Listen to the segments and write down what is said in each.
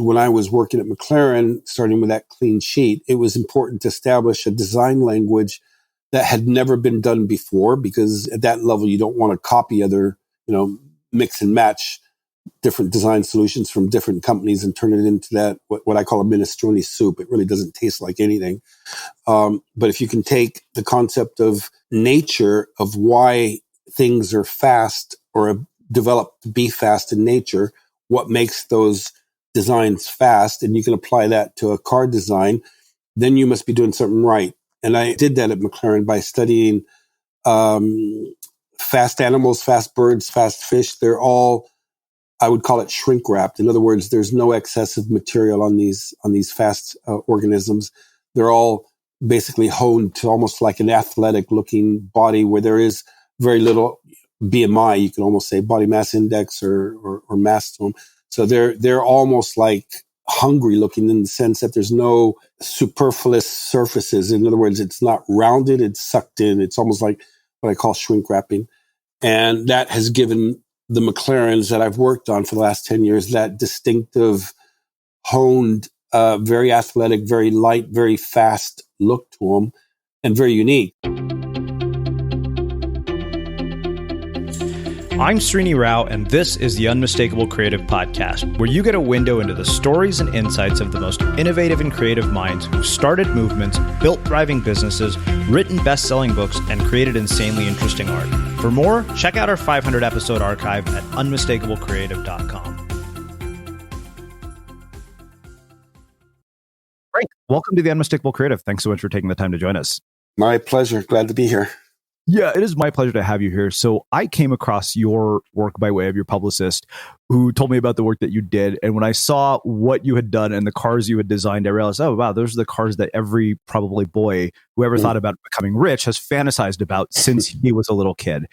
when I was working at McLaren, starting with that clean sheet, it was important to establish a design language that had never been done before, because at that level, you don't want to copy other, mix and match different design solutions from different companies and turn it into that, what I call a minestrone soup. It really doesn't taste like anything. But if you can take the concept of nature, of why things are fast or developed to be fast in nature, what makes those designs fast, and you can apply that to a car design, then you must be doing something right. And I did that at McLaren by studying fast animals, fast birds, fast fish. They're all, I would call it shrink wrapped. In other words, there's no excessive material on these fast organisms. They're all basically honed to almost like an athletic looking body, where there is very little BMI. You can almost say body mass index or mass to them. So they're almost like hungry looking, in the sense that there's no superfluous surfaces. In other words, it's not rounded, it's sucked in. It's almost like what I call shrink wrapping. And that has given the McLarens that I've worked on for the last 10 years that distinctive, honed, very athletic, very light, very fast look to them, and very unique. I'm Srini Rao, and this is the Unmistakable Creative Podcast, where you get a window into the stories and insights of the most innovative and creative minds who started movements, built thriving businesses, written best-selling books, and created insanely interesting art. For more, check out our 500-episode archive at unmistakablecreative.com. Frank, welcome to the Unmistakable Creative. Thanks so much for taking the time to join us. My pleasure. Glad to be here. Yeah, it is my pleasure to have you here. So I came across your work by way of your publicist, who told me about the work that you did. And when I saw what you had done and the cars you had designed, I realized, oh, wow, those are the cars that every probably boy who ever thought about becoming rich has fantasized about since he was a little kid.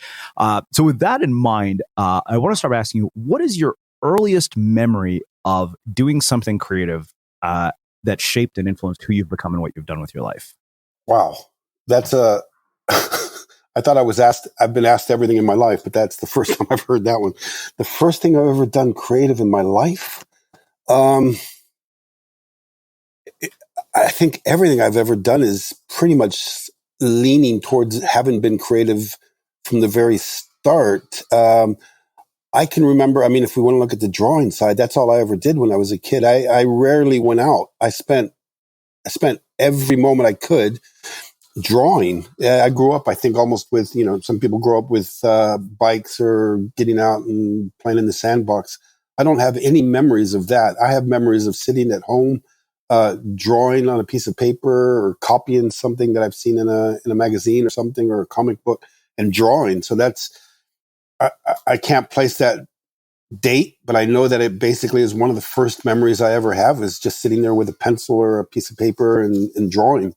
So with that in mind, I want to start by asking you, what is your earliest memory of doing something creative that shaped and influenced who you've become and what you've done with your life? Wow. That's a... I thought I've been asked everything in my life, but that's the first time I've heard that one. The first thing I've ever done creative in my life? I think everything I've ever done is pretty much leaning towards having been creative from the very start. I can remember, if we want to look at the drawing side, that's all I ever did when I was a kid. I rarely went out. I spent every moment I could drawing. I grew up, I think, almost with, some people grow up with bikes or getting out and playing in the sandbox. I don't have any memories of that. I have memories of sitting at home, drawing on a piece of paper or copying something that I've seen in a magazine or something, or a comic book, and drawing. So I can't place that date, but I know that it basically is one of the first memories I ever have, is just sitting there with a pencil or a piece of paper and drawing.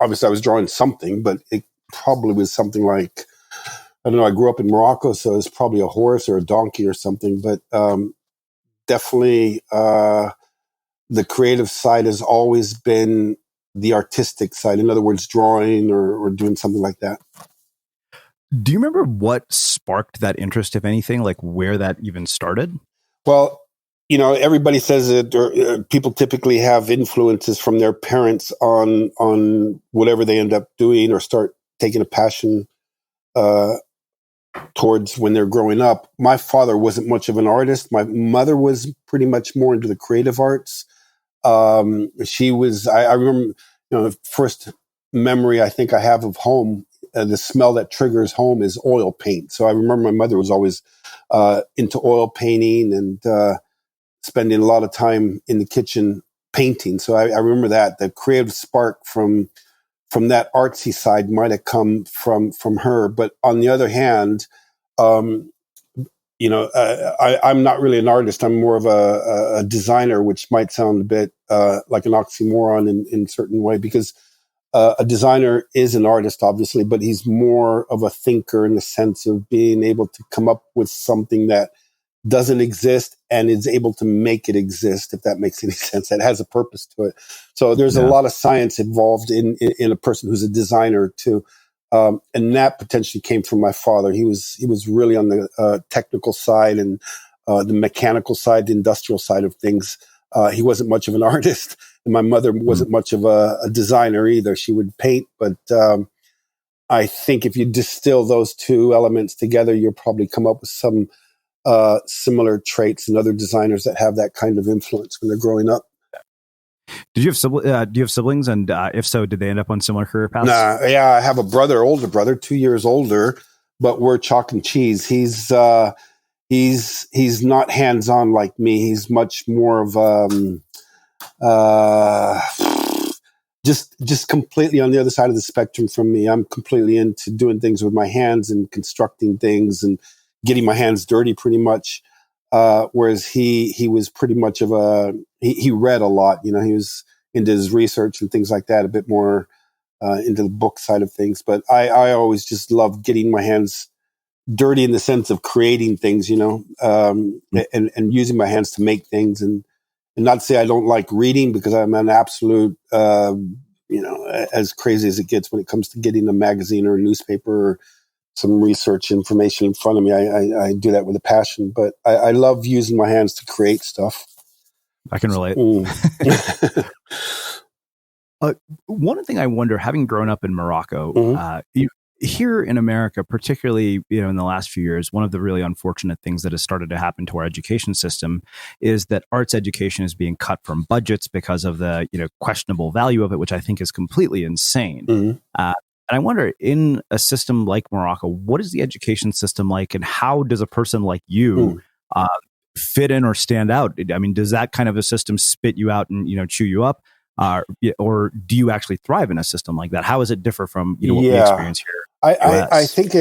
Obviously I was drawing something, but it probably was something like, I don't know, I grew up in Morocco, so it's probably a horse or a donkey or something, but definitely the creative side has always been the artistic side. In other words, drawing or doing something like that. Do you remember what sparked that interest, if anything, like where that even started? Well, everybody says it, or people typically have influences from their parents on whatever they end up doing or start taking a passion towards when they're growing up. My father wasn't much of an artist. My mother was pretty much more into the creative arts. She was, I remember, the first memory I think I have of home, the smell that triggers home is oil paint. So I remember my mother was always into oil painting and spending a lot of time in the kitchen painting. So I remember that the creative spark from that artsy side might have come from her. But on the other hand, I'm not really an artist. I'm more of a designer, which might sound a bit like an oxymoron in a certain way, because a designer is an artist, obviously, but he's more of a thinker in the sense of being able to come up with something that doesn't exist and is able to make it exist, if that makes any sense. That has a purpose to it. So there's a lot of science involved in a person who's a designer too. And that potentially came from my father. He was really on the technical side and the mechanical side, the industrial side of things. He wasn't much of an artist, and my mother wasn't much of a designer either. She would paint, but I think if you distill those two elements together, you'll probably come up with some similar traits in other designers that have that kind of influence when they're growing up. Did you have do you have siblings? And if so, did they end up on similar career paths? Yeah, I have a older brother, 2 years older, but we're chalk and cheese. He's not hands-on like me. He's much more of just completely on the other side of the spectrum from me. I'm completely into doing things with my hands and constructing things and getting my hands dirty pretty much. Whereas he was pretty much of he read a lot, he was into his research and things like that, a bit more into the book side of things. But I always just love getting my hands dirty in the sense of creating things, and using my hands to make things, and not to say I don't like reading, because I'm an absolute, as crazy as it gets when it comes to getting a magazine or a newspaper or some research information in front of me. I do that with a passion, but I love using my hands to create stuff. I can relate. One thing I wonder, having grown up in Morocco, here in America, particularly, in the last few years, one of the really unfortunate things that has started to happen to our education system is that arts education is being cut from budgets because of the, questionable value of it, which I think is completely insane. And I wonder, in a system like Morocco, what is the education system like, and how does a person like you fit in or stand out? I mean, does that kind of a system spit you out and, chew you up? Or do you actually thrive in a system like that? How does it differ from what we experience here? I think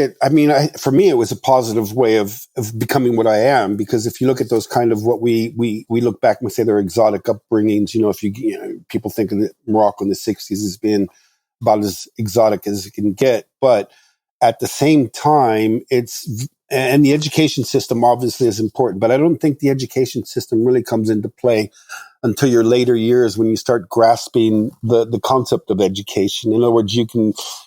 for me, it was a positive way of becoming what I am, because if you look at those kind of what we look back and say they're exotic upbringings, if people think of Morocco in the 60s as being about as exotic as it can get. But at the same time, and the education system obviously is important, but I don't think the education system really comes into play until your later years, when you start grasping the concept of education. In other words,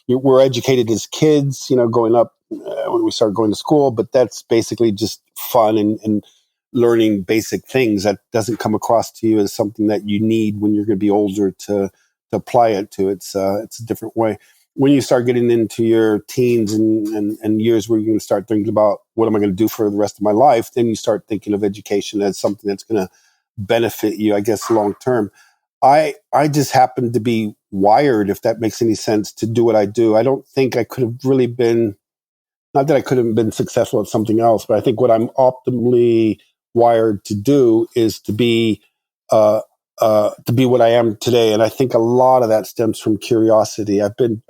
we're educated as kids, going up when we start going to school, but that's basically just fun and learning basic things. That doesn't come across to you as something that you need when you're going to be older to apply it to. It's a different way. When you start getting into your teens and years where you're going to start thinking about what am I going to do for the rest of my life, then you start thinking of education as something that's going to benefit you, I guess, long term. I just happen to be wired, if that makes any sense, to do what I do. I don't think I could have really been, not that I could have been successful at something else, but I think what I'm optimally wired to do is to be what I am today. And I think a lot of that stems from curiosity. I've been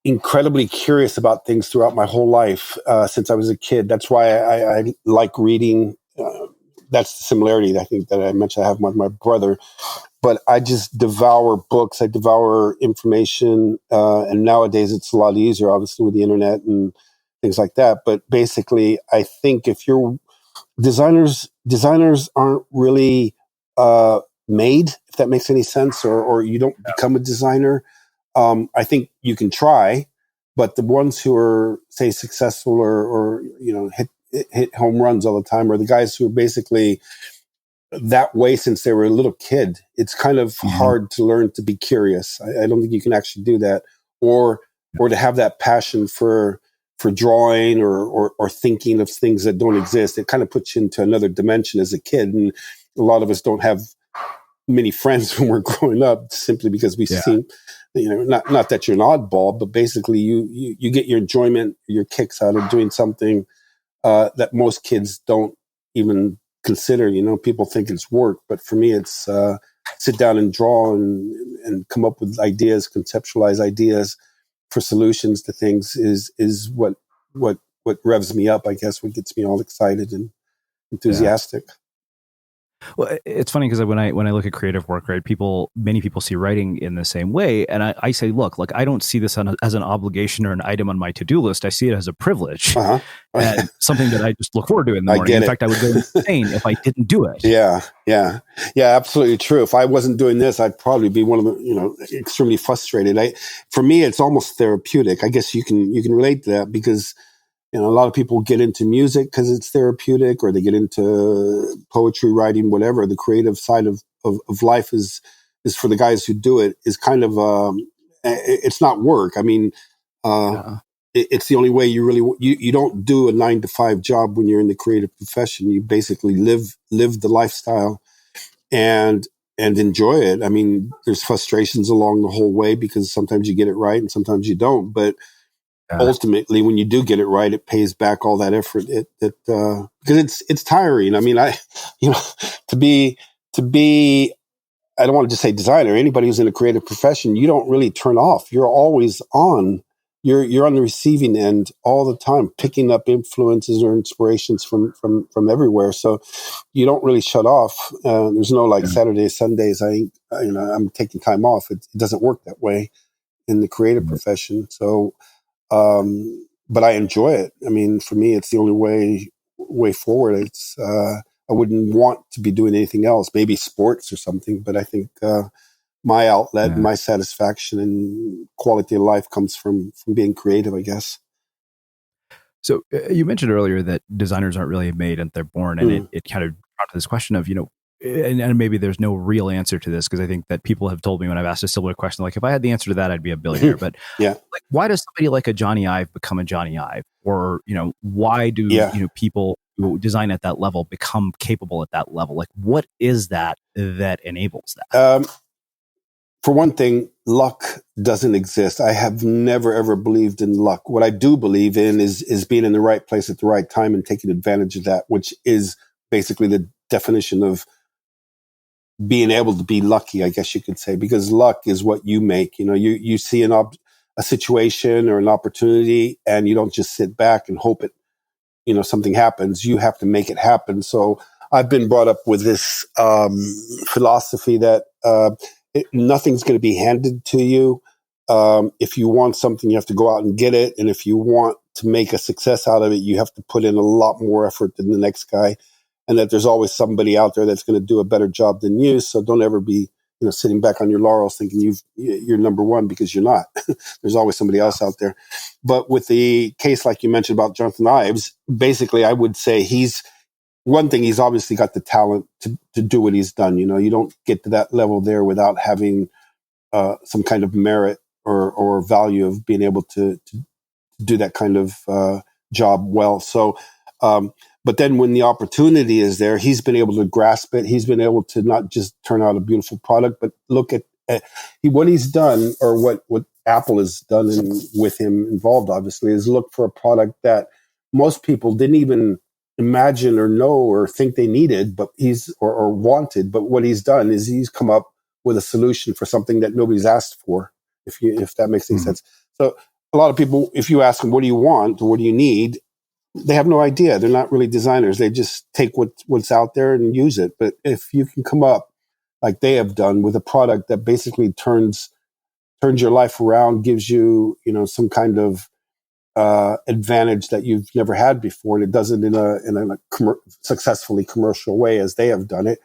incredibly curious about things throughout my whole life, since I was a kid. That's why I like reading. That's the similarity, I think, that I mentioned I have with my brother. But I just devour books. I devour information. And nowadays it's a lot easier, obviously, with the internet and things like that. But basically, I think if you're designers aren't really made, if that makes any sense, or you don't become a designer. I think you can try, but the ones who are, say, successful or hit home runs all the time are the guys who are basically that way since they were a little kid. It's kind of hard to learn to be curious. I don't think you can actually do that, or to have that passion for drawing or thinking of things that don't exist. It kind of puts you into another dimension as a kid. And a lot of us don't have many friends when we're growing up, simply because we seem, not that you're an oddball, but basically you get your enjoyment, your kicks out of doing something that most kids don't even consider. People think it's work, but for me, it's sit down and draw and come up with ideas, conceptualize ideas for solutions to things is what revs me up, I guess, what gets me all excited and enthusiastic. Well, it's funny because when I look at creative work, right, many people see writing in the same way, and I say, look, I don't see this as an obligation or an item on my to-do list. I see it as a privilege and something that I just look forward to in the morning. In fact, I would go insane if I didn't do it. Yeah, absolutely true. If I wasn't doing this, I'd probably be one of the extremely frustrated. For me, it's almost therapeutic. I guess you can relate to that, because You know, a lot of people get into music because it's therapeutic, or they get into poetry writing, whatever. The creative side of life is for the guys who do it is kind of, it's not work. I mean, Yeah. it's the only way you don't do a 9 to 5 job when you're in the creative profession. You basically live the lifestyle and enjoy it. I mean, there's frustrations along the whole way because sometimes you get it right and sometimes you don't. But ultimately, when you do get it right, it pays back all that effort. Because it's tiring. I mean, you know, to be I don't want to just say designer. Anybody who's in a creative profession, you don't really turn off. You're always on. You're on the receiving end all the time, picking up influences or inspirations from everywhere. So you don't really shut off. There's no like Saturdays, Sundays. I'm taking time off. It doesn't work that way in the creative profession. So, but I enjoy it. I mean, for me, it's the only way forward. I wouldn't want to be doing anything else. Maybe sports or something. But I think my outlet, and my satisfaction, and quality of life comes from being creative, I guess. So you mentioned earlier that designers aren't really made and they're born, and it kind of brought to this question of, and maybe there's no real answer to this, because I think that people have told me when I've asked a similar question, like, if I had the answer to that, I'd be a billionaire. But like, why does somebody like a Johnny Ive become a Johnny Ive? Or, why do people who design at that level become capable at that level? Like, what is that enables that? For one thing, luck doesn't exist. I have never, ever believed in luck. What I do believe in is being in the right place at the right time and taking advantage of that, which is basically the definition of being able to be lucky, I guess you could say, because luck is what you make. You see a situation or an opportunity, and you don't just sit back and hope something happens. You have to make it happen. So I've been brought up with this philosophy that nothing's going to be handed to you. If you want something, you have to go out and get it. And if you want to make a success out of it, you have to put in a lot more effort than the next guy. And that there's always somebody out there that's going to do a better job than you. So don't ever be, sitting back on your laurels thinking you're number one, because you're not. There's always somebody else out there. But with the case, like you mentioned about Jonathan Ives, basically I would say he's obviously got the talent to do what he's done. You don't get to that level there without having some kind of merit or value of being able to do that kind of job well. So, but then when the opportunity is there, he's been able to grasp it. He's been able to not just turn out a beautiful product, but look at what he's done, or what Apple has done, and with him involved, obviously, is look for a product that most people didn't even imagine or know or think they needed, but or wanted. But what he's done is he's come up with a solution for something that nobody's asked for, if that makes any sense. So a lot of people, if you ask them, what do you want or what do you need? They have no idea. They're not really designers. They just take what's out there and use it. But if you can come up like they have done with a product that basically turns your life around, gives you, some kind of advantage that you've never had before, and it does it in a successfully commercial way as they have done it,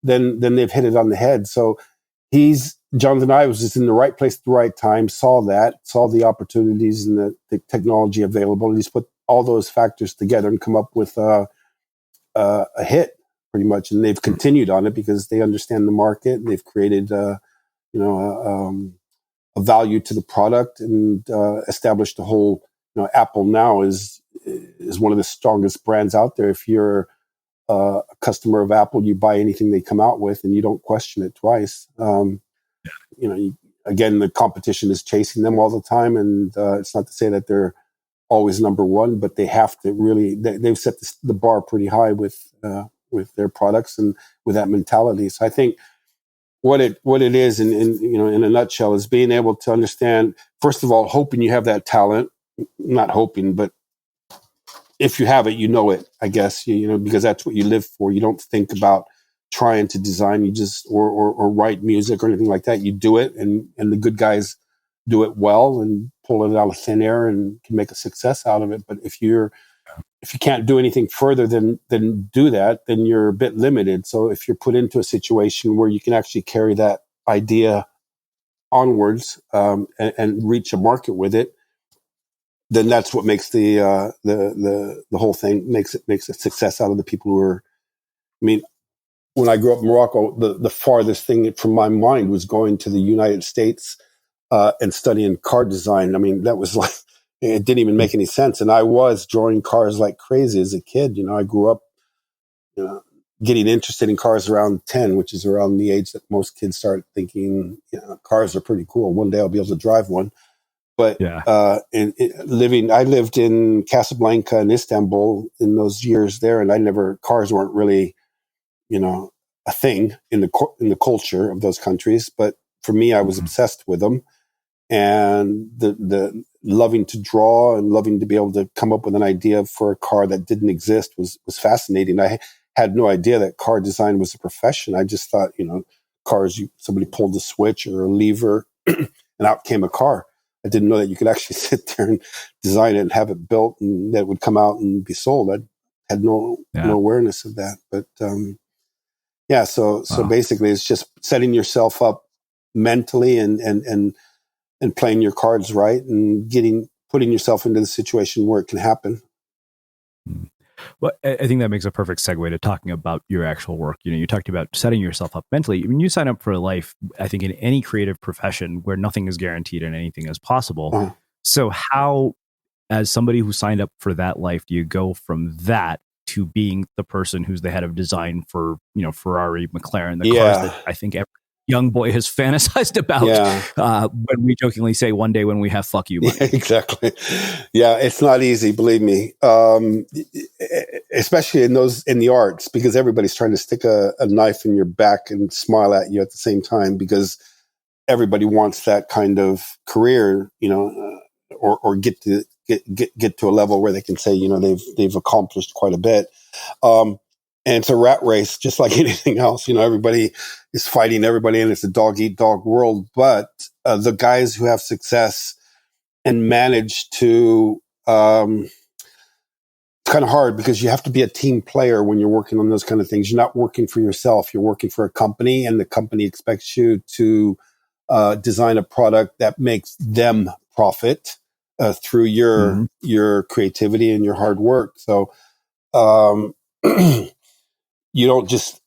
then they've hit it on the head. So Jonathan Ives was just in the right place at the right time, saw the opportunities and the technology available, and he's put all those factors together and come up with a hit, pretty much. And they've continued on it because they understand the market, and they've created a value to the product, and established a whole. Apple now is one of the strongest brands out there. If you're a customer of Apple, you buy anything they come out with, and you don't question it twice. Again, the competition is chasing them all the time, and it's not to say that they're always number one, but they have to really. They've set the bar pretty high with their products and with that mentality. So I think what it is in a nutshell is being able to understand, first of all, hoping you have that talent. Not hoping, but if you have it, it, I guess, because that's what you live for. You don't think about trying to design, you just, or write music or anything like that. You do it, and the good guys do it well and pull it out of thin air and can make a success out of it. But if you can't do anything further than do that, then you're a bit limited. So if you're put into a situation where you can actually carry that idea onwards, and reach a market with it, then that's what makes the whole thing makes a success out of the people who are. I mean, when I grew up in Morocco, the farthest thing from my mind was going to the United States and studying car design. I mean, that was like, it didn't even make any sense. And I was drawing cars like crazy as a kid. I grew up getting interested in cars around 10, which is around the age that most kids start thinking, cars are pretty cool. One day I'll be able to drive one. But Yeah. I lived in Casablanca and Istanbul in those years there, and cars weren't really, a thing in the culture of those countries. But for me, I was obsessed with them, and the loving to draw and loving to be able to come up with an idea for a car that didn't exist was fascinating. I had no idea that car design was a profession. I just thought, cars, somebody pulled a switch or a lever and out came a car. I didn't know that you could actually sit there and design it and have it built and that it would come out and be sold. I had no awareness of that. But so basically it's just setting yourself up mentally and playing your cards right and putting yourself into the situation where it can happen. Well, I think that makes a perfect segue to talking about your actual work. You talked about setting yourself up mentally. I mean, you sign up for a life, I think, in any creative profession where nothing is guaranteed and anything is possible. Uh-huh. So how, as somebody who signed up for that life, do you go from that to being the person who's the head of design for, Ferrari, McLaren, the cars that I think every young boy has fantasized about when we jokingly say one day when we have fuck you money. Yeah, exactly. Yeah, it's not easy, believe me. Especially in the arts, because everybody's trying to stick a knife in your back and smile at you at the same time, because everybody wants that kind of career, or get to a level where they can say, they've accomplished quite a bit. And it's a rat race, just like anything else. Everybody is fighting everybody, and it's a dog-eat-dog world. But the guys who have success and manage to, it's kind of hard because you have to be a team player when you're working on those kind of things. You're not working for yourself. You're working for a company, and the company expects you to design a product that makes them profit through your creativity and your hard work. So, you don't just,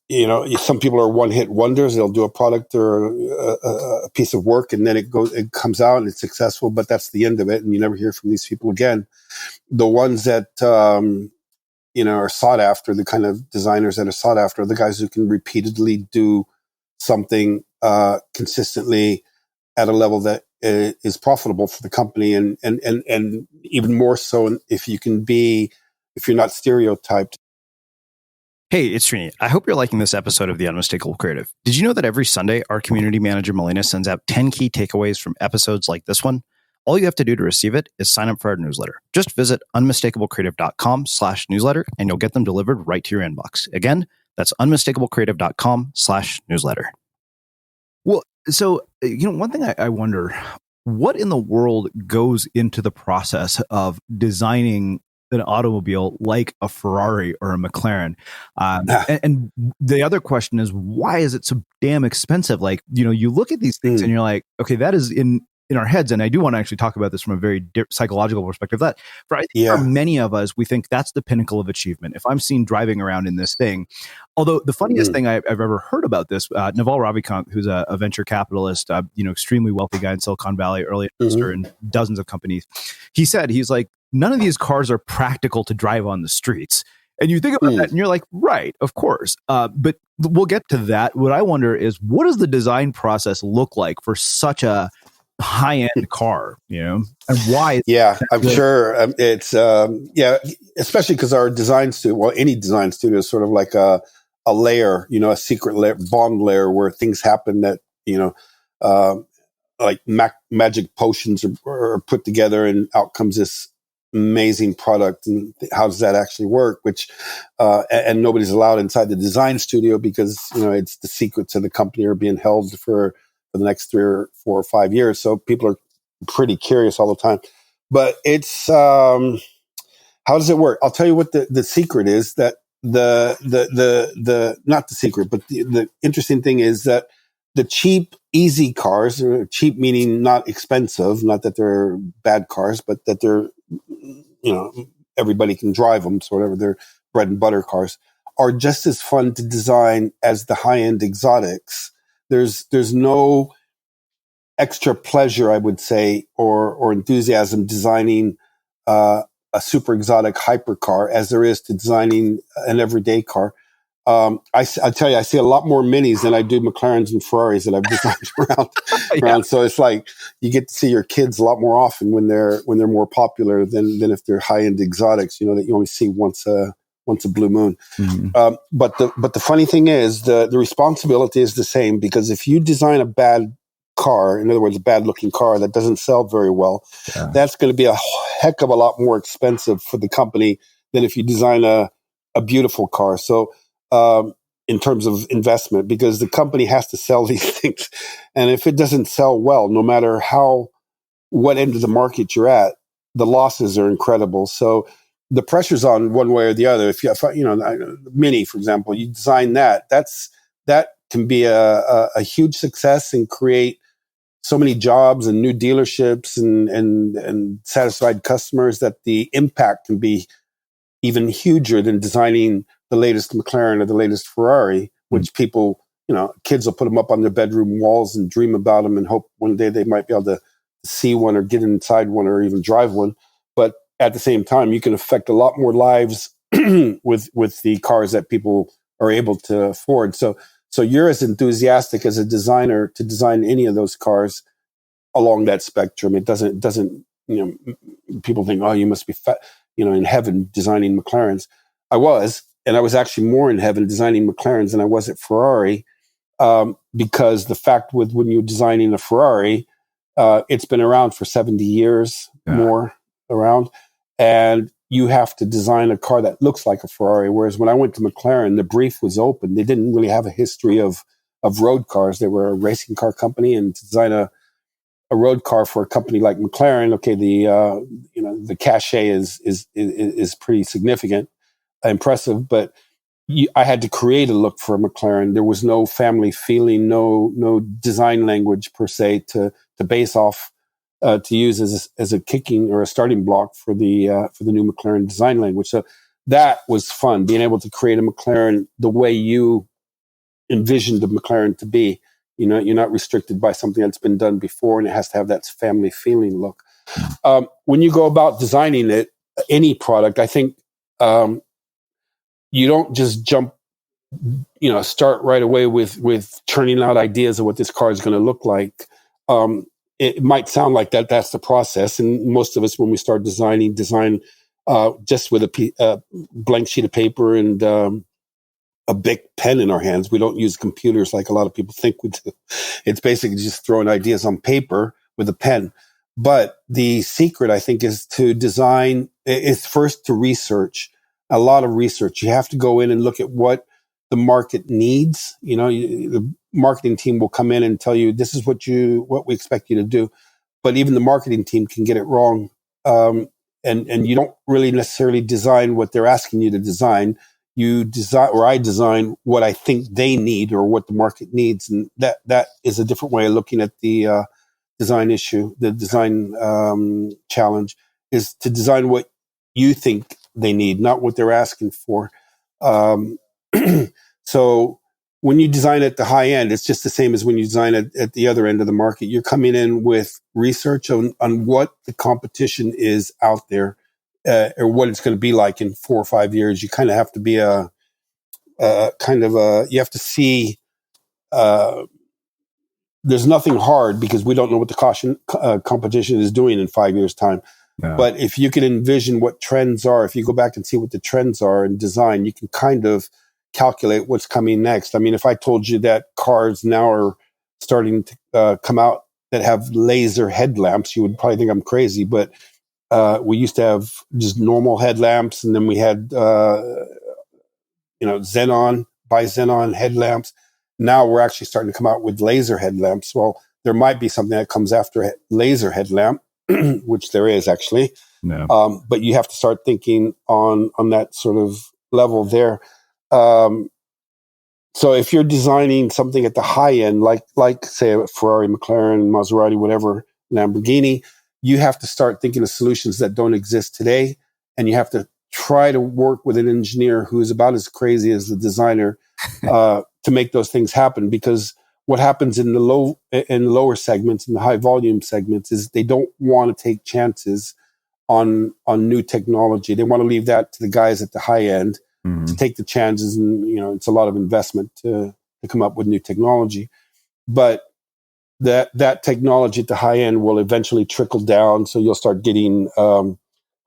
some people are one-hit wonders. They'll do a product or a piece of work, and then it comes out and it's successful, but that's the end of it, and you never hear from these people again. The ones that are sought after, the kind of designers that are sought after, are the guys who can repeatedly do something consistently at a level that is profitable for the company, and even more so if you're not stereotyped. Hey, it's Srini. I hope you're liking this episode of The Unmistakable Creative. Did you know that every Sunday, our community manager, Melina, sends out 10 key takeaways from episodes like this one? All you have to do to receive it is sign up for our newsletter. Just visit unmistakablecreative.com/newsletter, and you'll get them delivered right to your inbox. Again, that's unmistakablecreative.com/newsletter. Well, so, one thing I wonder, what in the world goes into the process of designing an automobile like a Ferrari or a McLaren? And the other question is, why is it so damn expensive? Like, you look at these things and you're like, okay, that is in our heads. And I do want to actually talk about this from a very psychological perspective. That for many of us, we think that's the pinnacle of achievement. If I'm seen driving around in this thing, although the funniest thing I've ever heard about this, Naval Ravikant, who's a venture capitalist, extremely wealthy guy in Silicon Valley, early investor in dozens of companies. He's like, none of these cars are practical to drive on the streets. And you think about that and you're like, right, of course. But we'll get to that. What I wonder is, what does the design process look like for such a high-end car, and why? I'm sure it's especially because our design studio, any design studio, is sort of like a layer, a secret layer, bond layer, where things happen that like magic potions are put together, and out comes this amazing product. And how does that actually work? Which and nobody's allowed inside the design studio, because it's the secrets of the company are being held for the next 3 or 4 or 5 years. So people are pretty curious all the time. But it's how does it work? I'll tell you what the secret is. That the not the secret, but the interesting thing is that the cheap, easy cars, cheap meaning not expensive, not that they're bad cars, but that they're everybody can drive them, so whatever, they're bread and butter cars, are just as fun to design as the high-end exotics. There's no extra pleasure, I would say, or enthusiasm designing a super exotic hypercar as there is to designing an everyday car. I tell you, I see a lot more Minis than I do McLarens and Ferraris that I've designed around. Yeah. So it's like you get to see your kids a lot more often when they're more popular than if they're high end exotics. That you only see once a blue moon. Mm-hmm. But the funny thing is the responsibility is the same, because if you design a bad car, in other words, a bad looking car that doesn't sell very well, that's going to be a heck of a lot more expensive for the company than if you design a beautiful car. So in terms of investment, because the company has to sell these things, and if it doesn't sell well, no matter what end of the market you're at, the losses are incredible. So the pressure's on one way or the other. If Mini, for example, you design that can be a huge success and create so many jobs and new dealerships and satisfied customers that the impact can be even huger than designing the latest McLaren or the latest Ferrari, which people, kids will put them up on their bedroom walls and dream about them and hope one day they might be able to see one or get inside one or even drive one. But at the same time, you can affect a lot more lives with the cars that people are able to afford. So you're as enthusiastic as a designer to design any of those cars along that spectrum. It doesn't, people think, oh, you must be in heaven designing McLarens. I was actually more in heaven designing McLarens than I was at Ferrari, because the fact when you're designing a Ferrari, it's been around for 70 years, more around, and you have to design a car that looks like a Ferrari. Whereas when I went to McLaren, the brief was open. They didn't really have a history of road cars. They were a racing car company, and to design a road car for a company like McLaren, okay, the cachet is pretty significant, impressive, but I had to create a look for a McLaren. There was no family feeling, no design language per se to base off, to use as a kicking or a starting block for the new McLaren design language. So that was fun, being able to create a McLaren the way you envisioned the McLaren to be. You're not restricted by something that's been done before, and it has to have that family feeling look. When you go about designing it, any product, I think you don't just jump, start right away with churning out ideas of what this car is going to look like. It might sound like that's the process, and most of us, when we start design just with a blank sheet of paper and a big pen in our hands. We don't use computers like a lot of people think we do. It's basically just throwing ideas on paper with a pen. But the secret, I think, is to design, is first to research, a lot of research. You have to go in and look at what the market needs. The marketing team will come in and tell you, this is what we expect you to do. But even the marketing team can get it wrong. And you don't really necessarily design what they're asking you to design. You design, or I design what I think they need or what the market needs. And that is a different way of looking at the design issue. The design challenge is to design what you think they need, not what they're asking for. So when you design at the high end, it's just the same as when you design at the other end of the market. You're coming in with research on what the competition is out there, or what it's going to be like in 4 or 5 years. You kind of have to be you have to see, there's nothing hard because we don't know what the competition is doing in 5 years' time. Yeah. But if you can envision what trends are, if you go back and see what the trends are in design, you can kind of calculate what's coming next. I mean, if I told you that cars now are starting to come out that have laser headlamps, you would probably think I'm crazy. But we used to have just normal headlamps, and then we had xenon, bi-xenon headlamps. Now we're actually starting to come out with laser headlamps. Well, there might be something that comes after a laser headlamp, which there is actually. No. But you have to start thinking on that sort of level there. So if you're designing something at the high end, like say a Ferrari, McLaren, Maserati, whatever, Lamborghini, you have to start thinking of solutions that don't exist today. And you have to try to work with an engineer who is about as crazy as the designer to make those things happen. Because what happens in the lower segments, in the high volume segments, is they don't want to take chances on new technology. They want to leave that to the guys at the high end to take the chances. And, it's a lot of investment to come up with new technology. But that technology at the high end will eventually trickle down. So you'll start getting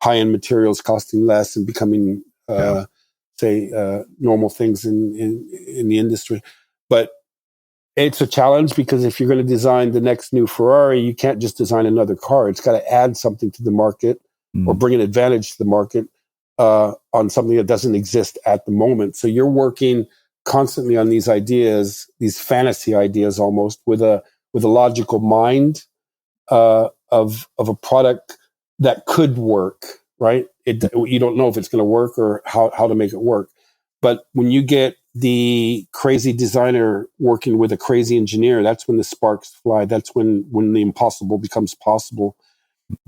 high end materials costing less and becoming, normal things in the industry. But it's a challenge, because if you're going to design the next new Ferrari, you can't just design another car. It's got to add something to the market or bring an advantage to the market on something that doesn't exist at the moment. So you're working constantly on these ideas, these fantasy ideas, almost with a logical mind of a product that could work. Right? You don't know if it's going to work or how to make it work. But when you get the crazy designer working with a crazy engineer, that's when the sparks fly. That's when the impossible becomes possible.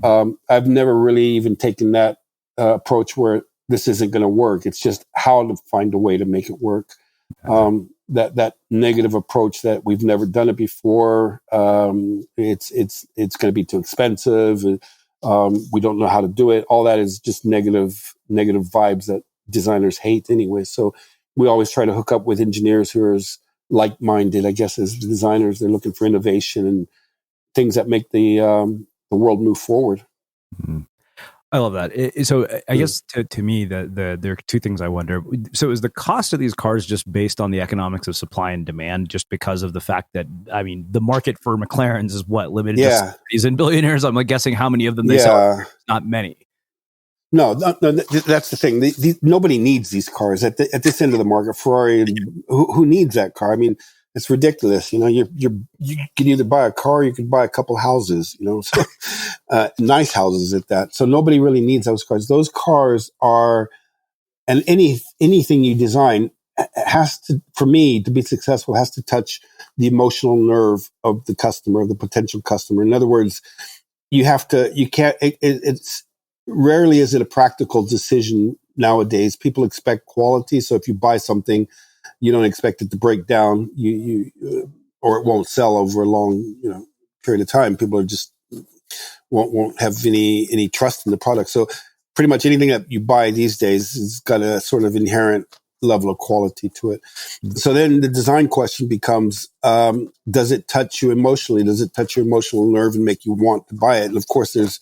I've never really even taken that approach where this isn't going to work. It's just how to find a way to make it work. That negative approach that we've never done it before. It's going to be too expensive. We don't know how to do it. All that is just negative vibes that designers hate anyway. So we always try to hook up with engineers who are like-minded, I guess, as designers. They're looking for innovation and things that make the world move forward. Mm-hmm. I love that. So I guess to me, there are two things I wonder. So is the cost of these cars just based on the economics of supply and demand, just because of the fact that, I mean, the market for McLarens is limited to celebrities and billionaires? I'm guessing how many of them they sell. Not many. No, that's the thing. Nobody needs these cars at this end of the market. Ferrari, who needs that car? I mean, it's ridiculous. You can either buy a car, or you could buy a couple houses. So, nice houses at that. So nobody really needs those cars. Those cars are, and anything you design has to, for me to be successful, has to touch the emotional nerve of the customer, of the potential customer. In other words, it's rarely is it a practical decision nowadays. People expect quality. So if you buy something, you don't expect it to break down, or it won't sell over a long, period of time. People are just won't have any trust in the product. So pretty much anything that you buy these days has got a sort of inherent level of quality to it. So then the design question becomes, does it touch you emotionally? Does it touch your emotional nerve and make you want to buy it? And of course, there's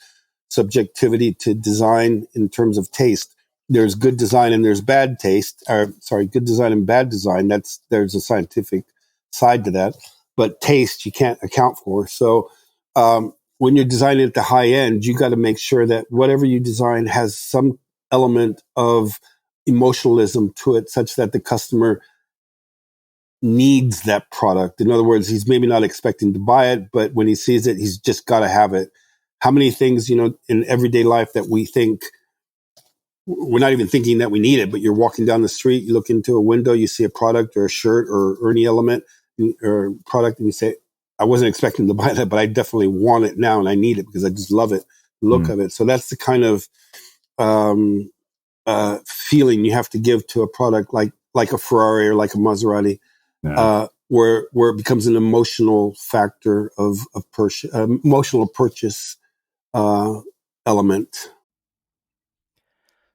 subjectivity to design in terms of taste. There's good design and there's bad taste. Good design and bad design. There's a scientific side to that. But taste you can't account for. So when you're designing at the high end, you got to make sure that whatever you design has some element of emotionalism to it, such that the customer needs that product. In other words, he's maybe not expecting to buy it, but when he sees it, he's just got to have it. How many things, in everyday life that we think, we're not even thinking that we need it, but you're walking down the street, you look into a window, you see a product or a shirt or any element or product, and you say, I wasn't expecting to buy that, but I definitely want it now and I need it because I just love it, the look of it. So that's the kind of feeling you have to give to a product like a Ferrari or like a Maserati, where it becomes an emotional factor of emotional purchase element.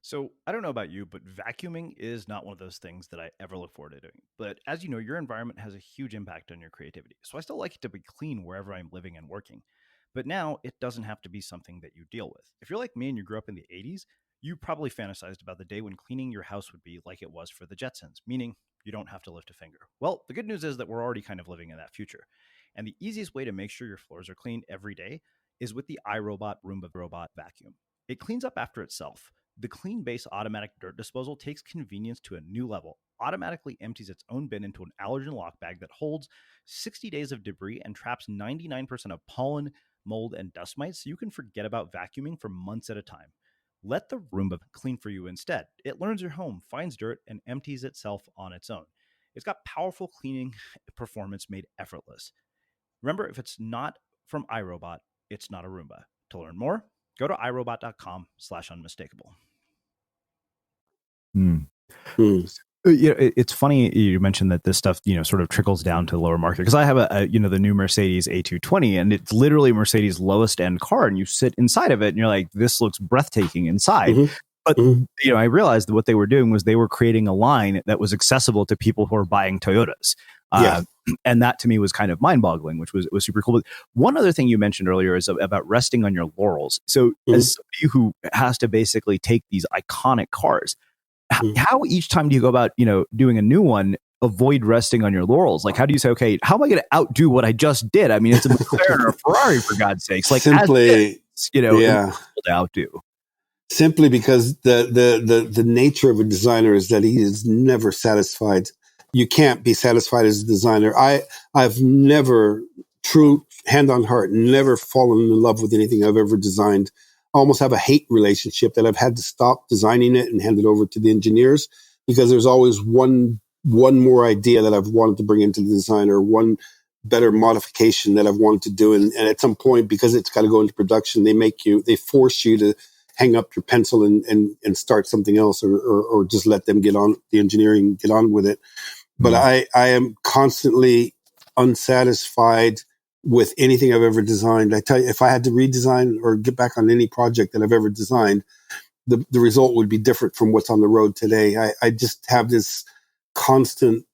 So I don't know about you, but vacuuming is not one of those things that I ever look forward to doing. But as you know, your environment has a huge impact on your creativity. So I still like it to be clean wherever I'm living and working. But now it doesn't have to be something that you deal with. If you're like me and you grew up in the 80s, you probably fantasized about the day when cleaning your house would be like it was for the Jetsons, meaning you don't have to lift a finger. Well, the good news is that we're already kind of living in that future. And the easiest way to make sure your floors are clean every day is with the iRobot Roomba Robot Vacuum. It cleans up after itself. The Clean Base automatic dirt disposal takes convenience to a new level, automatically empties its own bin into an allergen lock bag that holds 60 days of debris and traps 99% of pollen, mold, and dust mites, so you can forget about vacuuming for months at a time. Let the Roomba clean for you instead. It learns your home, finds dirt, and empties itself on its own. It's got powerful cleaning performance made effortless. Remember, if it's not from iRobot, it's not a Roomba. To learn more, go to iRobot.com/unmistakable. It's funny you mentioned that this stuff, sort of trickles down to the lower market, because I have the new Mercedes A220, and it's literally Mercedes' lowest end car, and you sit inside of it and you're like, this looks breathtaking inside. Mm-hmm. But I realized that what they were doing was they were creating a line that was accessible to people who are buying Toyotas. And that to me was kind of mind-boggling, which was super cool. But one other thing you mentioned earlier is about resting on your laurels. So as somebody who has to basically take these iconic cars, how each time do you go about, doing a new one, avoid resting on your laurels? Like, how do you say, okay, how am I going to outdo what I just did? I mean, it's a McLaren or a Ferrari, for God's sakes. Like, simply, to outdo. Simply because the nature of a designer is that he is never satisfied. You can't be satisfied as a designer. I've never, true hand on heart, never fallen in love with anything I've ever designed. I almost have a hate relationship that I've had to stop designing it and hand it over to the engineers, because there's always one more idea that I've wanted to bring into the design, or one better modification that I've wanted to do. And at some point, because it's got to go into production, they force you to hang up your pencil and start something else, or just let them get on the engineering, get on with it. But I am constantly unsatisfied with anything I've ever designed. I tell you, if I had to redesign or get back on any project that I've ever designed, the result would be different from what's on the road today. I just have this constant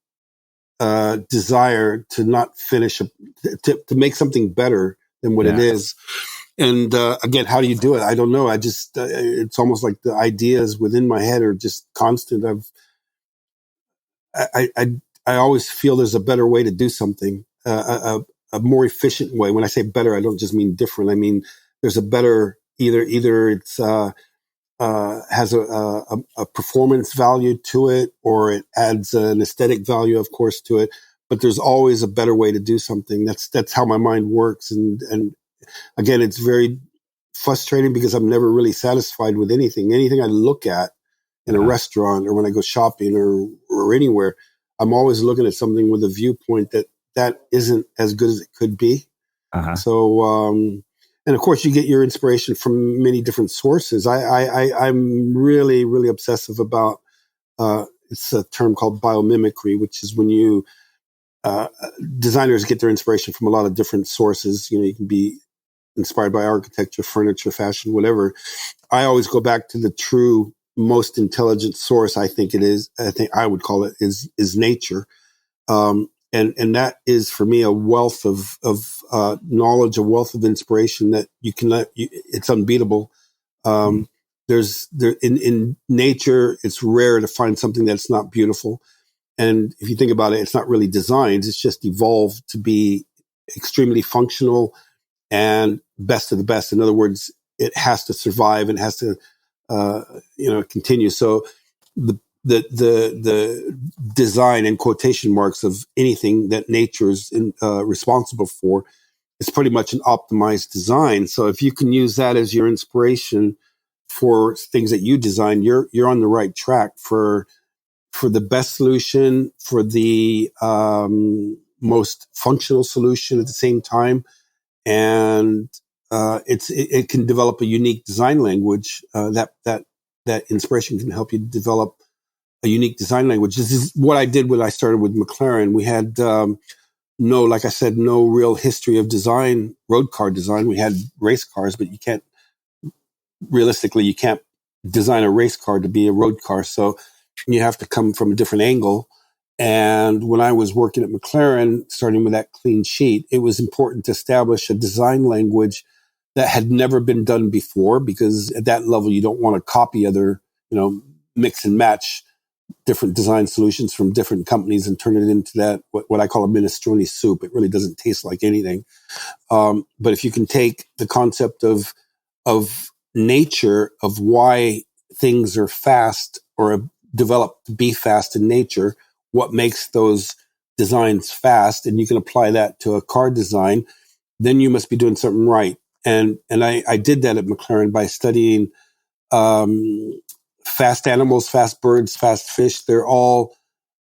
desire to not finish, to make something better than what it is. And again, how do you do it? I don't know. I just, it's almost like the ideas within my head are just constant. I always feel there's a better way to do something, a more efficient way. When I say better, I don't just mean different. I mean, there's a better, either it's has a performance value to it, or it adds an aesthetic value, of course, to it. But there's always a better way to do something. That's how my mind works. And again, it's very frustrating because I'm never really satisfied with anything. Anything I look at in a restaurant, or when I go shopping, or anywhere, I'm always looking at something with a viewpoint that isn't as good as it could be. So, and of course, you get your inspiration from many different sources. I'm really, really obsessive about, it's a term called biomimicry, which is when you, designers get their inspiration from a lot of different sources. You can be inspired by architecture, furniture, fashion, whatever. I always go back to the true, most intelligent source. I think I would call it is nature. And that is for me a wealth of knowledge, a wealth of inspiration that it's unbeatable. In nature, it's rare to find something that's not beautiful. And if you think about it, it's not really designed. It's just evolved to be extremely functional and best of the best. In other words, it has to survive and has to, continue. So the design and quotation marks of anything that nature is responsible for is pretty much an optimized design. So if you can use that as your inspiration for things that you design, you're on the right track for the best solution, for the most functional solution at the same time. And it can develop a unique design language. That inspiration can help you develop a unique design language. This is what I did when I started with McLaren. We had like I said, no real history of design, road car design. We had race cars, but you can't design a race car to be a road car. So you have to come from a different angle. And when I was working at McLaren, starting with that clean sheet, it was important to establish a design language that had never been done before, because at that level, you don't want to copy other, mix and match different design solutions from different companies and turn it into that, what I call a minestrone soup. It really doesn't taste like anything. But if you can take the concept of nature, of why things are fast or developed to be fast in nature, what makes those designs fast, and you can apply that to a car design, then you must be doing something right. And I did that at McLaren by studying fast animals, fast birds, fast fish. They're all,